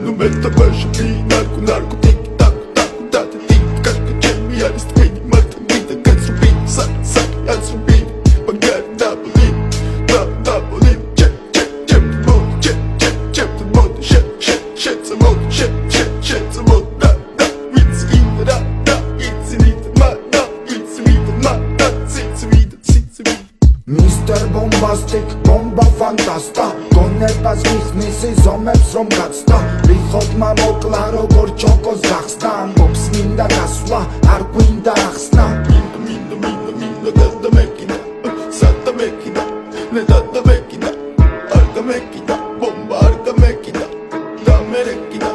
Nu meta baixo vi narco narco tic tac tac tac tic tac Jamie Alice Twain Martin Luther King Ruby Sac sac as Ruby Bagar double check the mode shit the mode shit the mode da it's in the da it's in it ma da it's in it ma da it's in it Mr. Bombastic, bomba fantasta გონებას მიხნის ზომებს რომ გაცდა რიხოდმა მოკლა როგორ ჩოკოს გახსნა ამბობს მინდა გასვლა არ გვინდა ახსნა Minda da mekina sata mekina ne da mekina arga mekina bomba arga mekina da merekina